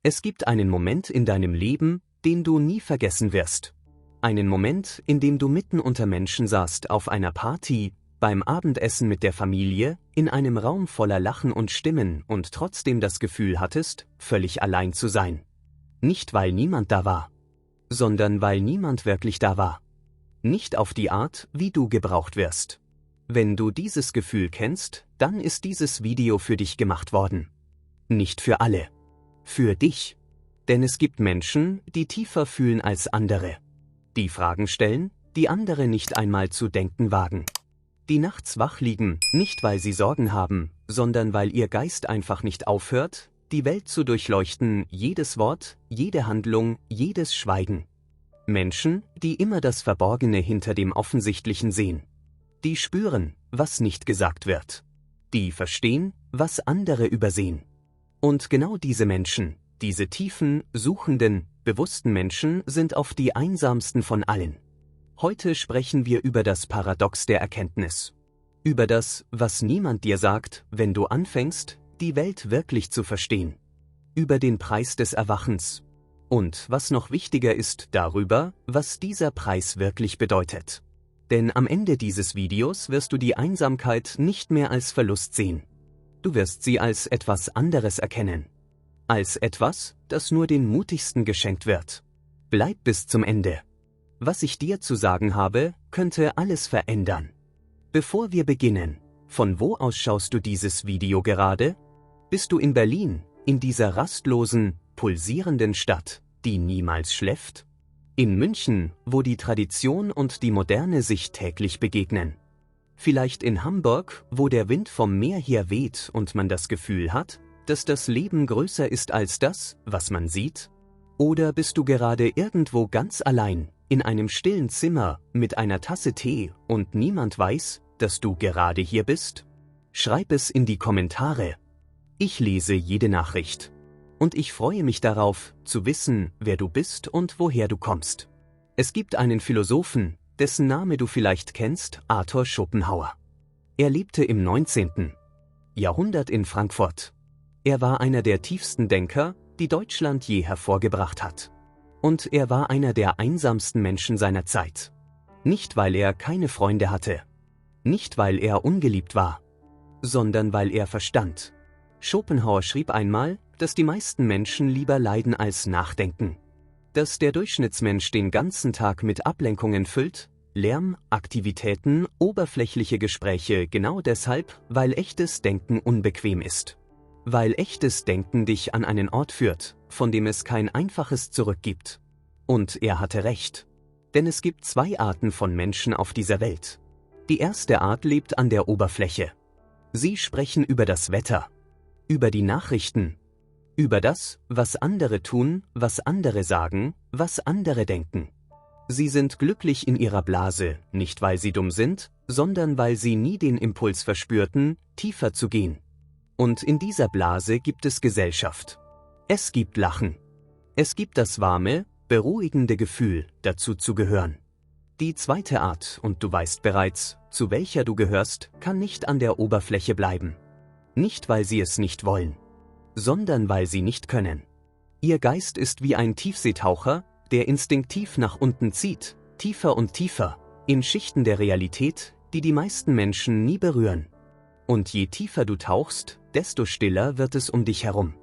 Es gibt einen Moment in deinem Leben, den du nie vergessen wirst. Einen Moment, in dem du mitten unter Menschen saßt, auf einer Party, beim Abendessen mit der Familie, in einem Raum voller Lachen und Stimmen und trotzdem das Gefühl hattest, völlig allein zu sein. Nicht weil niemand da war, sondern weil niemand wirklich da war. Nicht auf die Art, wie du gebraucht wirst. Wenn du dieses Gefühl kennst, dann ist dieses Video für dich gemacht worden. Nicht für alle. Für dich. Denn es gibt Menschen, die tiefer fühlen als andere. Die Fragen stellen, die andere nicht einmal zu denken wagen. Die nachts wach liegen, nicht weil sie Sorgen haben, sondern weil ihr Geist einfach nicht aufhört, die Welt zu durchleuchten, jedes Wort, jede Handlung, jedes Schweigen. Menschen, die immer das Verborgene hinter dem Offensichtlichen sehen. Die spüren, was nicht gesagt wird. Die verstehen, was andere übersehen. Und genau diese Menschen, diese tiefen, suchenden, bewussten Menschen sind oft die einsamsten von allen. Heute sprechen wir über das Paradox der Erkenntnis. Über das, was niemand dir sagt, wenn du anfängst, die Welt wirklich zu verstehen. Über den Preis des Erwachens. Und was noch wichtiger ist, darüber, was dieser Preis wirklich bedeutet. Denn am Ende dieses Videos wirst du die Einsamkeit nicht mehr als Verlust sehen. Du wirst sie als etwas anderes erkennen. Als etwas, das nur den Mutigsten geschenkt wird. Bleib bis zum Ende. Was ich dir zu sagen habe, könnte alles verändern. Bevor wir beginnen, von wo aus schaust du dieses Video gerade? Bist du in Berlin, in dieser rastlosen, pulsierenden Stadt, die niemals schläft? In München, wo die Tradition und die Moderne sich täglich begegnen? Vielleicht in Hamburg, wo der Wind vom Meer her weht und man das Gefühl hat, dass das Leben größer ist als das, was man sieht? Oder bist du gerade irgendwo ganz allein, in einem stillen Zimmer, mit einer Tasse Tee und niemand weiß, dass du gerade hier bist? Schreib es in die Kommentare. Ich lese jede Nachricht. Und ich freue mich darauf, zu wissen, wer du bist und woher du kommst. Es gibt einen Philosophen, dessen Name du vielleicht kennst, Arthur Schopenhauer. Er lebte im 19. Jahrhundert in Frankfurt. Er war einer der tiefsten Denker, die Deutschland je hervorgebracht hat. Und er war einer der einsamsten Menschen seiner Zeit. Nicht, weil er keine Freunde hatte. Nicht, weil er ungeliebt war. Sondern weil er verstand. Schopenhauer schrieb einmal, dass die meisten Menschen lieber leiden als nachdenken. Dass der Durchschnittsmensch den ganzen Tag mit Ablenkungen füllt, Lärm, Aktivitäten, oberflächliche Gespräche, genau deshalb, weil echtes Denken unbequem ist. Weil echtes Denken dich an einen Ort führt, von dem es kein einfaches Zurück gibt. Und er hatte recht. Denn es gibt zwei Arten von Menschen auf dieser Welt. Die erste Art lebt an der Oberfläche. Sie sprechen über das Wetter, über die Nachrichten, über das, was andere tun, was andere sagen, was andere denken. Sie sind glücklich in ihrer Blase, nicht weil sie dumm sind, sondern weil sie nie den Impuls verspürten, tiefer zu gehen. Und in dieser Blase gibt es Gesellschaft. Es gibt Lachen. Es gibt das warme, beruhigende Gefühl, dazu zu gehören. Die zweite Art, und du weißt bereits, zu welcher du gehörst, kann nicht an der Oberfläche bleiben. Nicht, weil sie es nicht wollen, sondern weil sie nicht können. Ihr Geist ist wie ein Tiefseetaucher, der instinktiv nach unten zieht, tiefer und tiefer, in Schichten der Realität, die die meisten Menschen nie berühren. Und je tiefer du tauchst, desto stiller wird es um dich herum.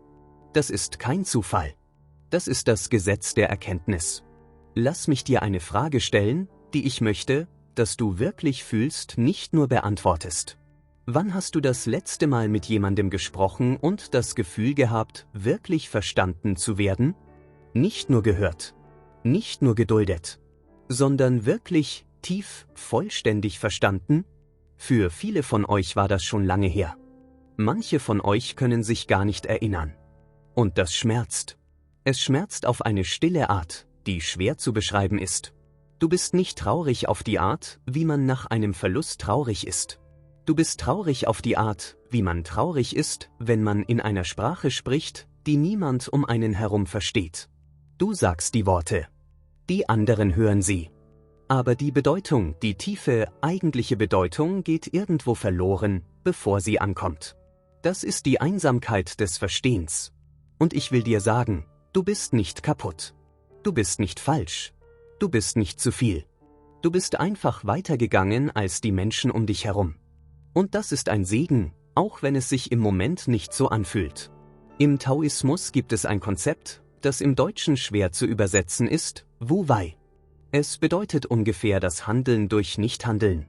Das ist kein Zufall. Das ist das Gesetz der Erkenntnis. Lass mich dir eine Frage stellen, die ich möchte, dass du wirklich fühlst, nicht nur beantwortest. Wann hast du das letzte Mal mit jemandem gesprochen und das Gefühl gehabt, wirklich verstanden zu werden? Nicht nur gehört, nicht nur geduldet, sondern wirklich tief, vollständig verstanden? Für viele von euch war das schon lange her. Manche von euch können sich gar nicht erinnern. Und das schmerzt. Es schmerzt auf eine stille Art, die schwer zu beschreiben ist. Du bist nicht traurig auf die Art, wie man nach einem Verlust traurig ist. Du bist traurig auf die Art, wie man traurig ist, wenn man in einer Sprache spricht, die niemand um einen herum versteht. Du sagst die Worte. Die anderen hören sie. Aber die Bedeutung, die tiefe, eigentliche Bedeutung geht irgendwo verloren, bevor sie ankommt. Das ist die Einsamkeit des Verstehens. Und ich will dir sagen, du bist nicht kaputt. Du bist nicht falsch. Du bist nicht zu viel. Du bist einfach weitergegangen als die Menschen um dich herum. Und das ist ein Segen, auch wenn es sich im Moment nicht so anfühlt. Im Taoismus gibt es ein Konzept, das im Deutschen schwer zu übersetzen ist, Wu Wei. Es bedeutet ungefähr das Handeln durch Nichthandeln.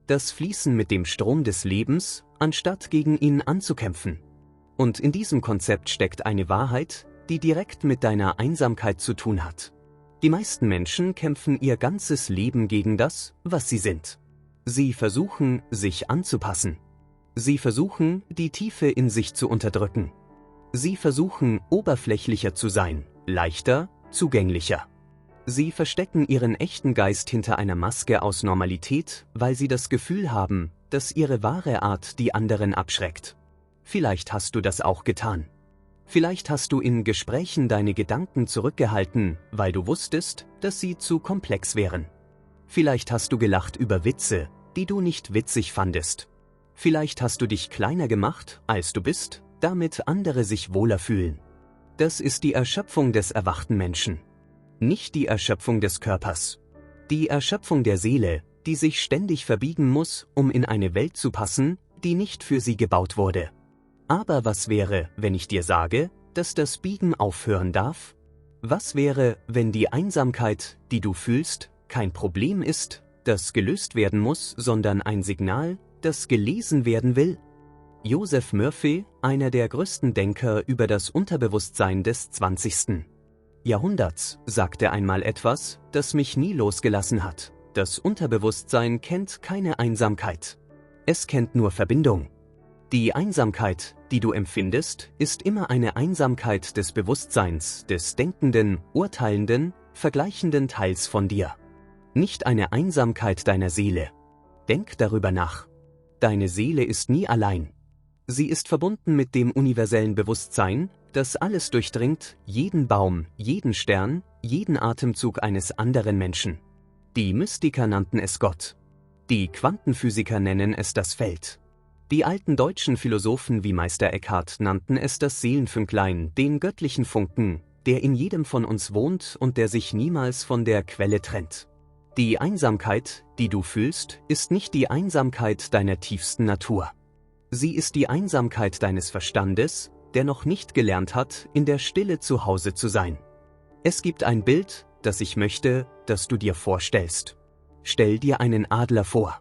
Das Fließen mit dem Strom des Lebens, anstatt gegen ihn anzukämpfen. Und in diesem Konzept steckt eine Wahrheit, die direkt mit deiner Einsamkeit zu tun hat. Die meisten Menschen kämpfen ihr ganzes Leben gegen das, was sie sind. Sie versuchen, sich anzupassen. Sie versuchen, die Tiefe in sich zu unterdrücken. Sie versuchen, oberflächlicher zu sein, leichter, zugänglicher. Sie verstecken ihren echten Geist hinter einer Maske aus Normalität, weil sie das Gefühl haben, dass ihre wahre Art die anderen abschreckt. Vielleicht hast du das auch getan. Vielleicht hast du in Gesprächen deine Gedanken zurückgehalten, weil du wusstest, dass sie zu komplex wären. Vielleicht hast du gelacht über Witze, die du nicht witzig fandest. Vielleicht hast du dich kleiner gemacht, als du bist, damit andere sich wohler fühlen. Das ist die Erschöpfung des erwachten Menschen. Nicht die Erschöpfung des Körpers. Die Erschöpfung der Seele, die sich ständig verbiegen muss, um in eine Welt zu passen, die nicht für sie gebaut wurde. Aber was wäre, wenn ich dir sage, dass das Biegen aufhören darf? Was wäre, wenn die Einsamkeit, die du fühlst, kein Problem ist, das gelöst werden muss, sondern ein Signal, das gelesen werden will? Joseph Murphy, einer der größten Denker über das Unterbewusstsein des 20. Jahrhunderts, sagte einmal etwas, das mich nie losgelassen hat. Das Unterbewusstsein kennt keine Einsamkeit. Es kennt nur Verbindung. Die Einsamkeit, die du empfindest, ist immer eine Einsamkeit des Bewusstseins, des denkenden, urteilenden, vergleichenden Teils von dir. Nicht eine Einsamkeit deiner Seele. Denk darüber nach. Deine Seele ist nie allein. Sie ist verbunden mit dem universellen Bewusstsein, das alles durchdringt, jeden Baum, jeden Stern, jeden Atemzug eines anderen Menschen. Die Mystiker nannten es Gott. Die Quantenphysiker nennen es das Feld. Die alten deutschen Philosophen wie Meister Eckhart nannten es das Seelenfünklein, den göttlichen Funken, der in jedem von uns wohnt und der sich niemals von der Quelle trennt. Die Einsamkeit, die du fühlst, ist nicht die Einsamkeit deiner tiefsten Natur. Sie ist die Einsamkeit deines Verstandes, der noch nicht gelernt hat, in der Stille zu Hause zu sein. Es gibt ein Bild, das ich möchte, dass du dir vorstellst. Stell dir einen Adler vor.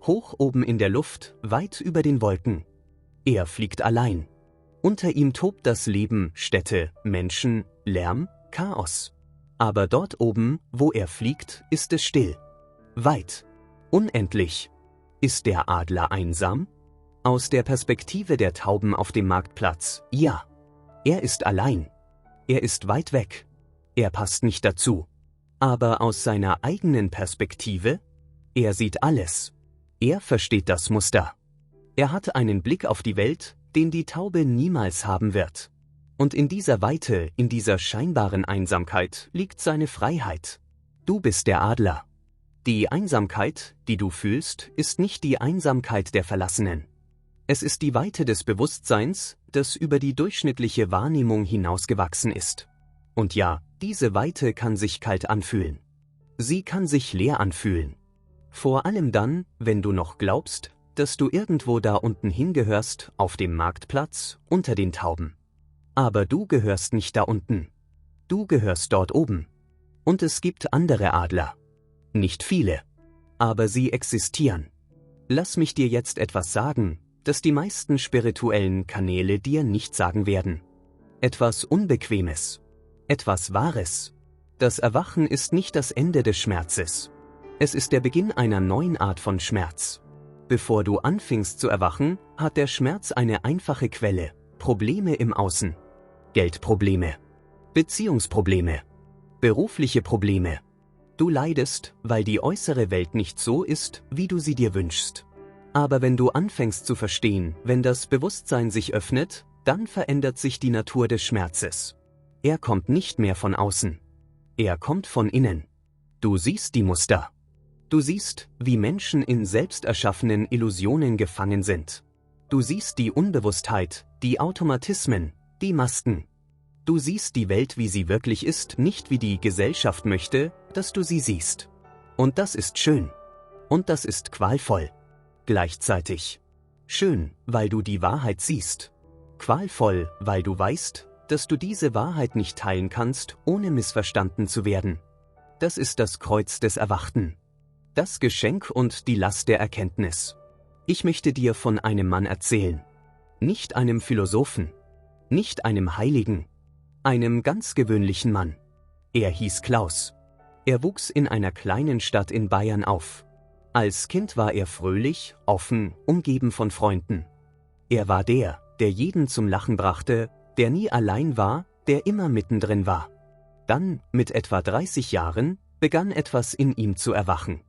Hoch oben in der Luft, weit über den Wolken. Er fliegt allein. Unter ihm tobt das Leben, Städte, Menschen, Lärm, Chaos. Aber dort oben, wo er fliegt, ist es still. Weit. Unendlich. Ist der Adler einsam? Aus der Perspektive der Tauben auf dem Marktplatz, ja. Er ist allein. Er ist weit weg. Er passt nicht dazu. Aber aus seiner eigenen Perspektive? Er sieht alles. Er versteht das Muster. Er hat einen Blick auf die Welt, den die Taube niemals haben wird. Und in dieser Weite, in dieser scheinbaren Einsamkeit liegt seine Freiheit. Du bist der Adler. Die Einsamkeit, die du fühlst, ist nicht die Einsamkeit der Verlassenen. Es ist die Weite des Bewusstseins, das über die durchschnittliche Wahrnehmung hinausgewachsen ist. Und ja, diese Weite kann sich kalt anfühlen. Sie kann sich leer anfühlen. Vor allem dann, wenn du noch glaubst, dass du irgendwo da unten hingehörst, auf dem Marktplatz, unter den Tauben. Aber du gehörst nicht da unten. Du gehörst dort oben. Und es gibt andere Adler. Nicht viele. Aber sie existieren. Lass mich dir jetzt etwas sagen, das die meisten spirituellen Kanäle dir nicht sagen werden. Etwas Unbequemes. Etwas Wahres. Das Erwachen ist nicht das Ende des Schmerzes. Es ist der Beginn einer neuen Art von Schmerz. Bevor du anfingst zu erwachen, hat der Schmerz eine einfache Quelle. Probleme im Außen. Geldprobleme. Beziehungsprobleme. Berufliche Probleme. Du leidest, weil die äußere Welt nicht so ist, wie du sie dir wünschst. Aber wenn du anfängst zu verstehen, wenn das Bewusstsein sich öffnet, dann verändert sich die Natur des Schmerzes. Er kommt nicht mehr von außen. Er kommt von innen. Du siehst die Muster. Du siehst, wie Menschen in selbst erschaffenen Illusionen gefangen sind. Du siehst die Unbewusstheit, die Automatismen, die Masken. Du siehst die Welt, wie sie wirklich ist, nicht wie die Gesellschaft möchte, dass du sie siehst. Und das ist schön. Und das ist qualvoll. Gleichzeitig. Schön, weil du die Wahrheit siehst. Qualvoll, weil du weißt, dass du diese Wahrheit nicht teilen kannst, ohne missverstanden zu werden. Das ist das Kreuz des Erwachten. Das Geschenk und die Last der Erkenntnis. Ich möchte dir von einem Mann erzählen. Nicht einem Philosophen. Nicht einem Heiligen. Einem ganz gewöhnlichen Mann. Er hieß Klaus. Er wuchs in einer kleinen Stadt in Bayern auf. Als Kind war er fröhlich, offen, umgeben von Freunden. Er war der jeden zum Lachen brachte, der nie allein war, der immer mittendrin war. Dann, mit etwa 30 Jahren, begann etwas in ihm zu erwachen.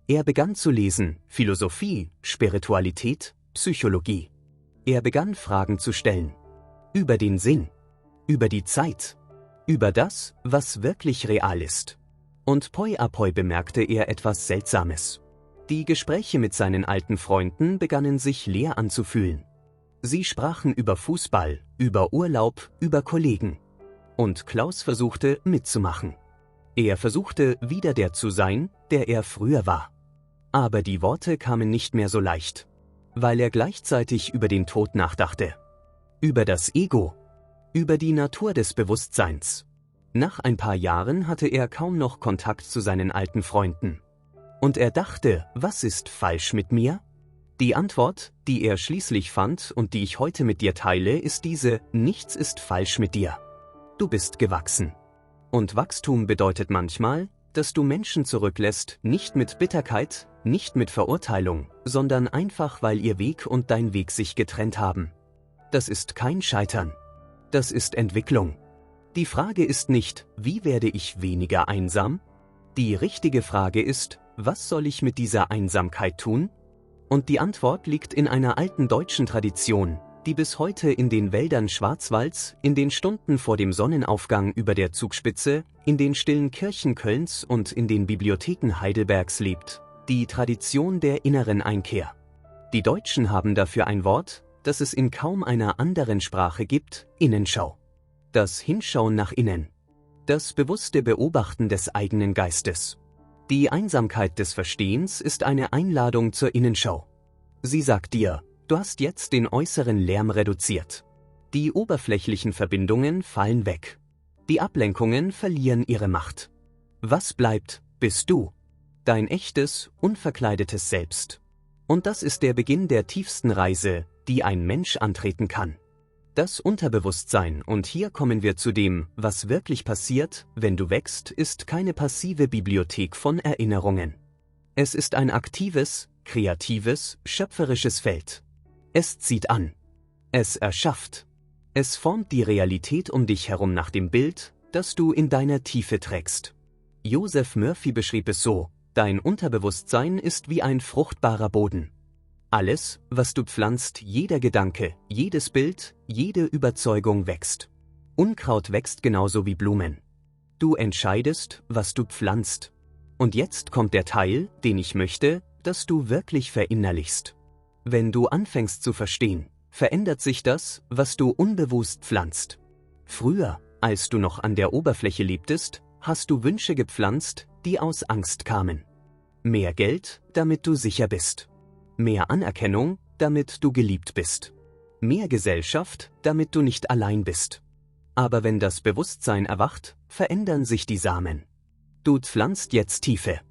Er begann zu lesen, Philosophie, Spiritualität, Psychologie. Er begann Fragen zu stellen. Über den Sinn. Über die Zeit. Über das, was wirklich real ist. Und peu à peu bemerkte er etwas Seltsames. Die Gespräche mit seinen alten Freunden begannen sich leer anzufühlen. Sie sprachen über Fußball, über Urlaub, über Kollegen. Und Klaus versuchte, mitzumachen. Er versuchte, wieder der zu sein, der er früher war. Aber die Worte kamen nicht mehr so leicht, weil er gleichzeitig über den Tod nachdachte. Über das Ego. Über die Natur des Bewusstseins. Nach ein paar Jahren hatte er kaum noch Kontakt zu seinen alten Freunden. Und er dachte, was ist falsch mit mir? Die Antwort, die er schließlich fand und die ich heute mit dir teile, ist diese: Nichts ist falsch mit dir. Du bist gewachsen. Und Wachstum bedeutet manchmal, dass du Menschen zurücklässt, nicht mit Bitterkeit, nicht mit Verurteilung, sondern einfach, weil ihr Weg und dein Weg sich getrennt haben. Das ist kein Scheitern. Das ist Entwicklung. Die Frage ist nicht, wie werde ich weniger einsam? Die richtige Frage ist, was soll ich mit dieser Einsamkeit tun? Und die Antwort liegt in einer alten deutschen Tradition, die bis heute in den Wäldern Schwarzwalds, in den Stunden vor dem Sonnenaufgang über der Zugspitze, in den stillen Kirchen Kölns und in den Bibliotheken Heidelbergs lebt: die Tradition der inneren Einkehr. Die Deutschen haben dafür ein Wort, das es in kaum einer anderen Sprache gibt: Innenschau. Das Hinschauen nach innen. Das bewusste Beobachten des eigenen Geistes. Die Einsamkeit des Verstehens ist eine Einladung zur Innenschau. Sie sagt dir: Du hast jetzt den äußeren Lärm reduziert. Die oberflächlichen Verbindungen fallen weg. Die Ablenkungen verlieren ihre Macht. Was bleibt, bist du. Dein echtes, unverkleidetes Selbst. Und das ist der Beginn der tiefsten Reise, die ein Mensch antreten kann. Das Unterbewusstsein, und hier kommen wir zu dem, was wirklich passiert, wenn du wächst, ist keine passive Bibliothek von Erinnerungen. Es ist ein aktives, kreatives, schöpferisches Feld. Es zieht an. Es erschafft. Es formt die Realität um dich herum nach dem Bild, das du in deiner Tiefe trägst. Joseph Murphy beschrieb es so: Dein Unterbewusstsein ist wie ein fruchtbarer Boden. Alles, was du pflanzt, jeder Gedanke, jedes Bild, jede Überzeugung wächst. Unkraut wächst genauso wie Blumen. Du entscheidest, was du pflanzt. Und jetzt kommt der Teil, den ich möchte, dass du wirklich verinnerlichst. Wenn du anfängst zu verstehen, verändert sich das, was du unbewusst pflanzt. Früher, als du noch an der Oberfläche lebtest, hast du Wünsche gepflanzt, die aus Angst kamen. Mehr Geld, damit du sicher bist. Mehr Anerkennung, damit du geliebt bist. Mehr Gesellschaft, damit du nicht allein bist. Aber wenn das Bewusstsein erwacht, verändern sich die Samen. Du pflanzt jetzt Tiefe,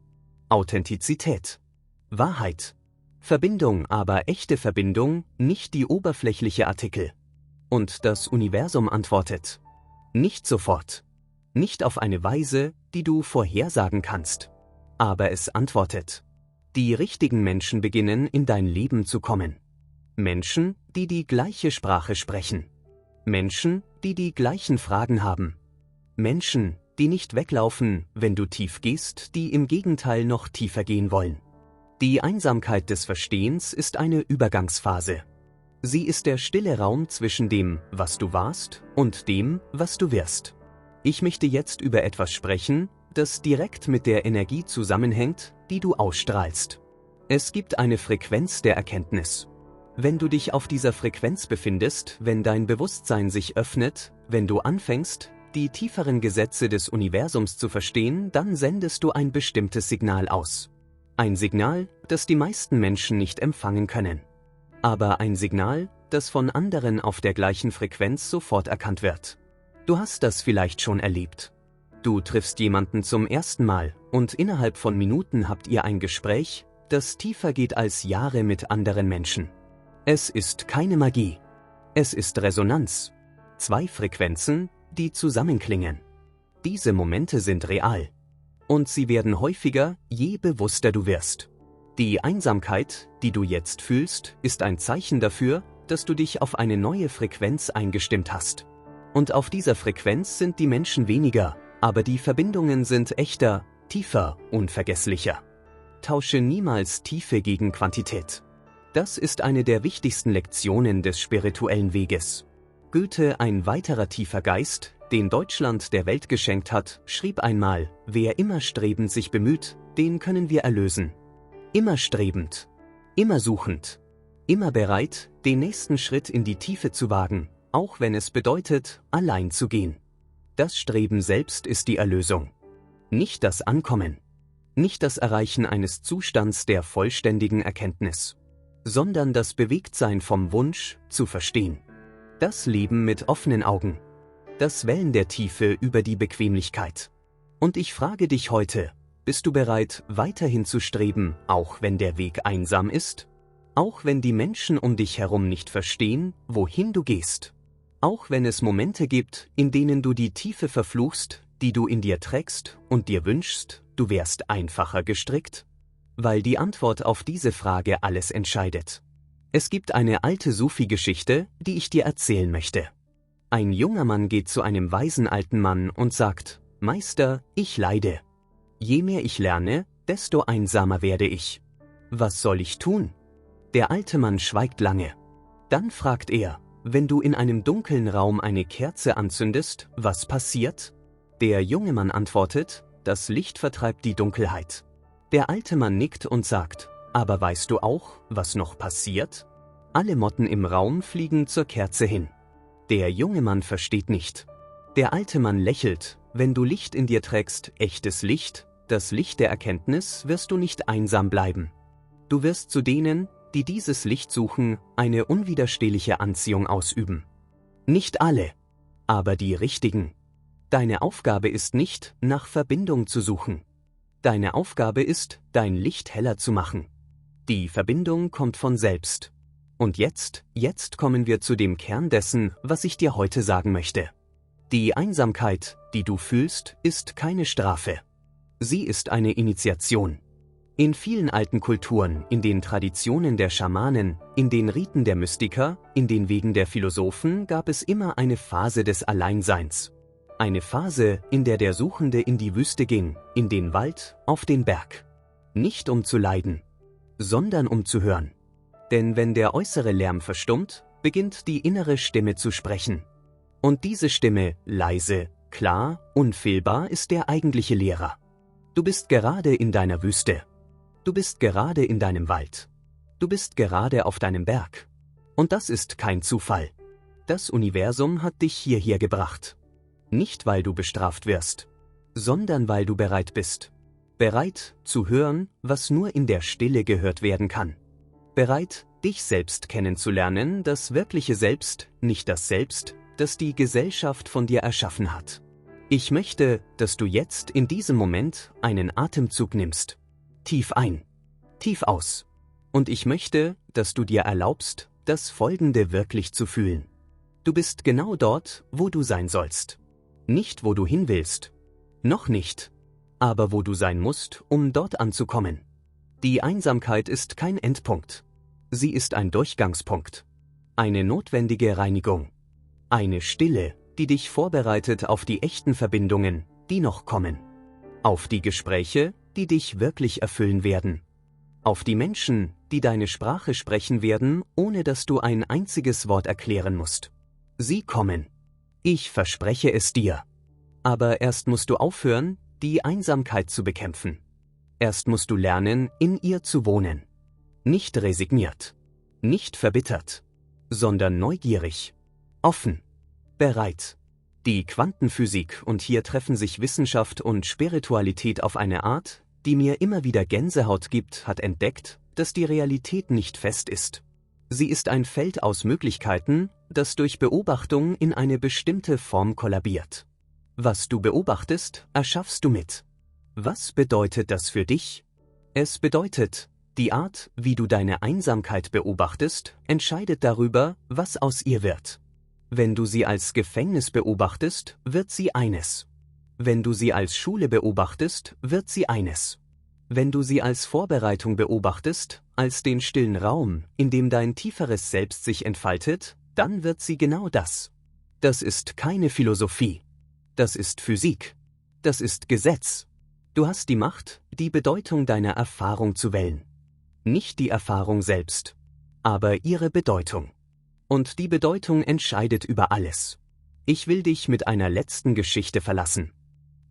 Authentizität, Wahrheit, Verbindung, aber echte Verbindung, nicht die oberflächliche Artikel. Und das Universum antwortet. Nicht sofort. Nicht auf eine Weise, die du vorhersagen kannst. Aber es antwortet. Die richtigen Menschen beginnen in dein Leben zu kommen. Menschen, die die gleiche Sprache sprechen. Menschen, die die gleichen Fragen haben. Menschen, die nicht weglaufen, wenn du tief gehst, die im Gegenteil noch tiefer gehen wollen. Die Einsamkeit des Verstehens ist eine Übergangsphase. Sie ist der stille Raum zwischen dem, was du warst, und dem, was du wirst. Ich möchte jetzt über etwas sprechen, das direkt mit der Energie zusammenhängt, die du ausstrahlst. Es gibt eine Frequenz der Erkenntnis. Wenn du dich auf dieser Frequenz befindest, wenn dein Bewusstsein sich öffnet, Wenn du anfängst, die tieferen Gesetze des Universums zu verstehen, dann sendest du ein bestimmtes Signal aus. Ein Signal, das die meisten Menschen nicht empfangen können. Aber ein Signal, das von anderen auf der gleichen Frequenz sofort erkannt wird. Du hast das vielleicht schon erlebt. Du triffst jemanden zum ersten Mal und innerhalb von Minuten habt ihr ein Gespräch, das tiefer geht als Jahre mit anderen Menschen. Es ist keine Magie. Es ist Resonanz. 2 Frequenzen, die zusammenklingen. Diese Momente sind real. Und sie werden häufiger, je bewusster du wirst. Die Einsamkeit, die du jetzt fühlst, ist ein Zeichen dafür, dass du dich auf eine neue Frequenz eingestimmt hast. Und auf dieser Frequenz sind die Menschen weniger, aber die Verbindungen sind echter, tiefer, unvergesslicher. Tausche niemals Tiefe gegen Quantität. Das ist eine der wichtigsten Lektionen des spirituellen Weges. Goethe, ein weiterer tiefer Geist, den Deutschland der Welt geschenkt hat, schrieb einmal: Wer immer strebend sich bemüht, den können wir erlösen. Immer strebend, immer suchend, immer bereit, den nächsten Schritt in die Tiefe zu wagen, auch wenn es bedeutet, allein zu gehen. Das Streben selbst ist die Erlösung. Nicht das Ankommen. Nicht das Erreichen eines Zustands der vollständigen Erkenntnis. Sondern das Bewegtsein vom Wunsch, zu verstehen. Das Leben mit offenen Augen. Das Wellen der Tiefe über die Bequemlichkeit. Und ich frage dich heute, bist du bereit, weiterhin zu streben, auch wenn der Weg einsam ist? Auch wenn die Menschen um dich herum nicht verstehen, wohin du gehst? Auch wenn es Momente gibt, in denen du die Tiefe verfluchst, die du in dir trägst und dir wünschst, du wärst einfacher gestrickt? Weil die Antwort auf diese Frage alles entscheidet. Es gibt eine alte Sufi-Geschichte, die ich dir erzählen möchte. Ein junger Mann geht zu einem weisen alten Mann und sagt: Meister, ich leide. Je mehr ich lerne, desto einsamer werde ich. Was soll ich tun? Der alte Mann schweigt lange. Dann fragt er: Wenn du in einem dunklen Raum eine Kerze anzündest, was passiert? Der junge Mann antwortet: Das Licht vertreibt die Dunkelheit. Der alte Mann nickt und sagt: Aber weißt du auch, was noch passiert? Alle Motten im Raum fliegen zur Kerze hin. Der junge Mann versteht nicht. Der alte Mann lächelt: Wenn du Licht in dir trägst, echtes Licht, das Licht der Erkenntnis, wirst du nicht einsam bleiben. Du wirst zu denen, die dieses Licht suchen, eine unwiderstehliche Anziehung ausüben. Nicht alle, aber die richtigen. Deine Aufgabe ist nicht, nach Verbindung zu suchen. Deine Aufgabe ist, dein Licht heller zu machen. Die Verbindung kommt von selbst. Und jetzt kommen wir zu dem Kern dessen, was ich dir heute sagen möchte. Die Einsamkeit, die du fühlst, ist keine Strafe. Sie ist eine Initiation. In vielen alten Kulturen, in den Traditionen der Schamanen, in den Riten der Mystiker, in den Wegen der Philosophen gab es immer eine Phase des Alleinseins. Eine Phase, in der der Suchende in die Wüste ging, in den Wald, auf den Berg. Nicht um zu leiden, sondern um zu hören. Denn wenn der äußere Lärm verstummt, beginnt die innere Stimme zu sprechen. Und diese Stimme, leise, klar, unfehlbar, ist der eigentliche Lehrer. Du bist gerade in deiner Wüste. Du bist gerade in deinem Wald. Du bist gerade auf deinem Berg. Und das ist kein Zufall. Das Universum hat dich hierher gebracht. Nicht, weil du bestraft wirst, sondern weil du bereit bist. Bereit, zu hören, was nur in der Stille gehört werden kann. Bereit, dich selbst kennenzulernen, das wirkliche Selbst, nicht das Selbst, das die Gesellschaft von dir erschaffen hat. Ich möchte, dass du jetzt in diesem Moment einen Atemzug nimmst. Tief ein, tief aus. Und ich möchte, dass du dir erlaubst, das Folgende wirklich zu fühlen. Du bist genau dort, wo du sein sollst. Nicht, wo du hin willst. Noch nicht. Aber wo du sein musst, um dort anzukommen. Die Einsamkeit ist kein Endpunkt. Sie ist ein Durchgangspunkt. Eine notwendige Reinigung. Eine Stille, die dich vorbereitet auf die echten Verbindungen, die noch kommen. Auf die Gespräche, die dich wirklich erfüllen werden. Auf die Menschen, die deine Sprache sprechen werden, ohne dass du ein einziges Wort erklären musst. Sie kommen. Ich verspreche es dir. Aber erst musst du aufhören, die Einsamkeit zu bekämpfen. Erst musst du lernen, in ihr zu wohnen. Nicht resigniert. Nicht verbittert. Sondern neugierig. Offen. Bereit. Die Quantenphysik, und hier treffen sich Wissenschaft und Spiritualität auf eine Art, die mir immer wieder Gänsehaut gibt, hat entdeckt, dass die Realität nicht fest ist. Sie ist ein Feld aus Möglichkeiten, das durch Beobachtung in eine bestimmte Form kollabiert. Was du beobachtest, erschaffst du mit. Was bedeutet das für dich? Es bedeutet, die Art, wie du deine Einsamkeit beobachtest, entscheidet darüber, was aus ihr wird. Wenn du sie als Gefängnis beobachtest, wird sie eines. Wenn du sie als Schule beobachtest, wird sie eines. Wenn du sie als Vorbereitung beobachtest, als den stillen Raum, in dem dein tieferes Selbst sich entfaltet, dann wird sie genau das. Das ist keine Philosophie. Das ist Physik. Das ist Gesetz. Du hast die Macht, die Bedeutung deiner Erfahrung zu wählen. Nicht die Erfahrung selbst, aber ihre Bedeutung. Und die Bedeutung entscheidet über alles. Ich will dich mit einer letzten Geschichte verlassen.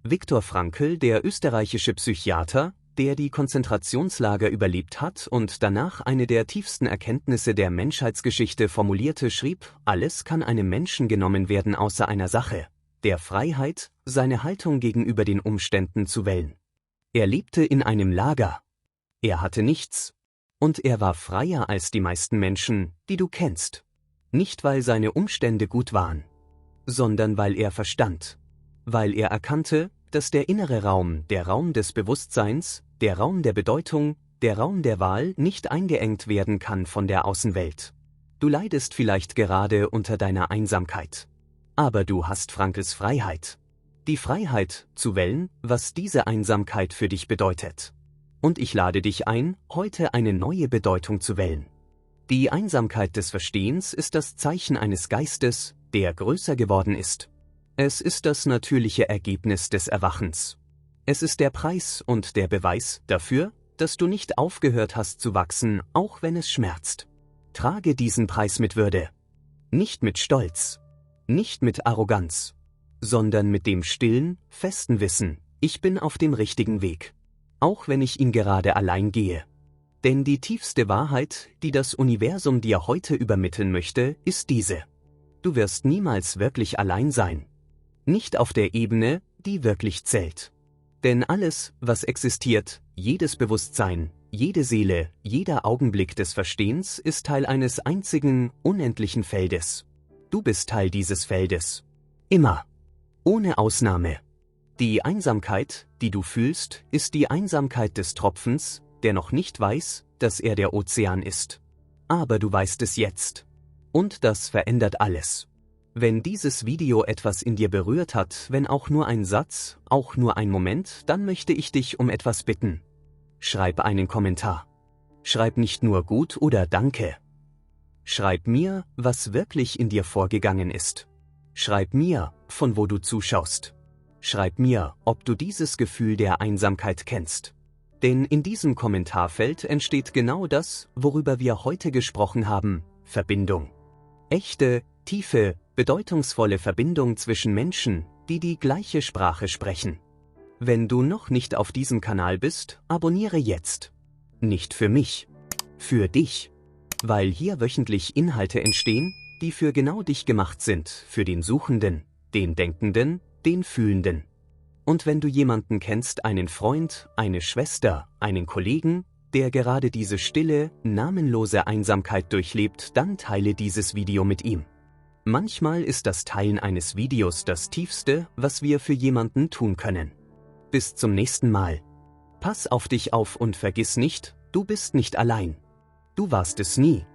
Viktor Frankl, der österreichische Psychiater, der die Konzentrationslager überlebt hat und danach eine der tiefsten Erkenntnisse der Menschheitsgeschichte formulierte, schrieb: Alles kann einem Menschen genommen werden außer einer Sache, der Freiheit, seine Haltung gegenüber den Umständen zu wählen. Er lebte in einem Lager. Er hatte nichts. Und er war freier als die meisten Menschen, die du kennst. Nicht, weil seine Umstände gut waren, sondern weil er verstand. Weil er erkannte, dass der innere Raum, der Raum des Bewusstseins, der Raum der Bedeutung, der Raum der Wahl nicht eingeengt werden kann von der Außenwelt. Du leidest vielleicht gerade unter deiner Einsamkeit. Aber du hast Frankls Freiheit. Die Freiheit, zu wählen, was diese Einsamkeit für dich bedeutet. Und ich lade dich ein, heute eine neue Bedeutung zu wählen. Die Einsamkeit des Verstehens ist das Zeichen eines Geistes, der größer geworden ist. Es ist das natürliche Ergebnis des Erwachens. Es ist der Preis und der Beweis dafür, dass du nicht aufgehört hast zu wachsen, auch wenn es schmerzt. Trage diesen Preis mit Würde. Nicht mit Stolz. Nicht mit Arroganz. Sondern mit dem stillen, festen Wissen, ich bin auf dem richtigen Weg. Auch wenn ich ihn gerade allein gehe. Denn die tiefste Wahrheit, die das Universum dir heute übermitteln möchte, ist diese. Du wirst niemals wirklich allein sein. Nicht auf der Ebene, die wirklich zählt. Denn alles, was existiert, jedes Bewusstsein, jede Seele, jeder Augenblick des Verstehens ist Teil eines einzigen, unendlichen Feldes. Du bist Teil dieses Feldes. Immer. Ohne Ausnahme. Die Einsamkeit, die du fühlst, ist die Einsamkeit des Tropfens, der noch nicht weiß, dass er der Ozean ist. Aber du weißt es jetzt. Und das verändert alles. Wenn dieses Video etwas in dir berührt hat, wenn auch nur ein Satz, auch nur ein Moment, dann möchte ich dich um etwas bitten. Schreib einen Kommentar. Schreib nicht nur gut oder Danke. Schreib mir, was wirklich in dir vorgegangen ist. Schreib mir, von wo du zuschaust. Schreib mir, ob du dieses Gefühl der Einsamkeit kennst. Denn in diesem Kommentarfeld entsteht genau das, worüber wir heute gesprochen haben: Verbindung. Echte, tiefe, bedeutungsvolle Verbindung zwischen Menschen, die die gleiche Sprache sprechen. Wenn du noch nicht auf diesem Kanal bist, abonniere jetzt. Nicht für mich, für dich. Weil hier wöchentlich Inhalte entstehen, die für genau dich gemacht sind, für den Suchenden, den Denkenden, den Fühlenden. Und wenn du jemanden kennst, einen Freund, eine Schwester, einen Kollegen, der gerade diese stille, namenlose Einsamkeit durchlebt, dann teile dieses Video mit ihm. Manchmal ist das Teilen eines Videos das Tiefste, was wir für jemanden tun können. Bis zum nächsten Mal. Pass auf dich auf und vergiss nicht, du bist nicht allein. Du warst es nie.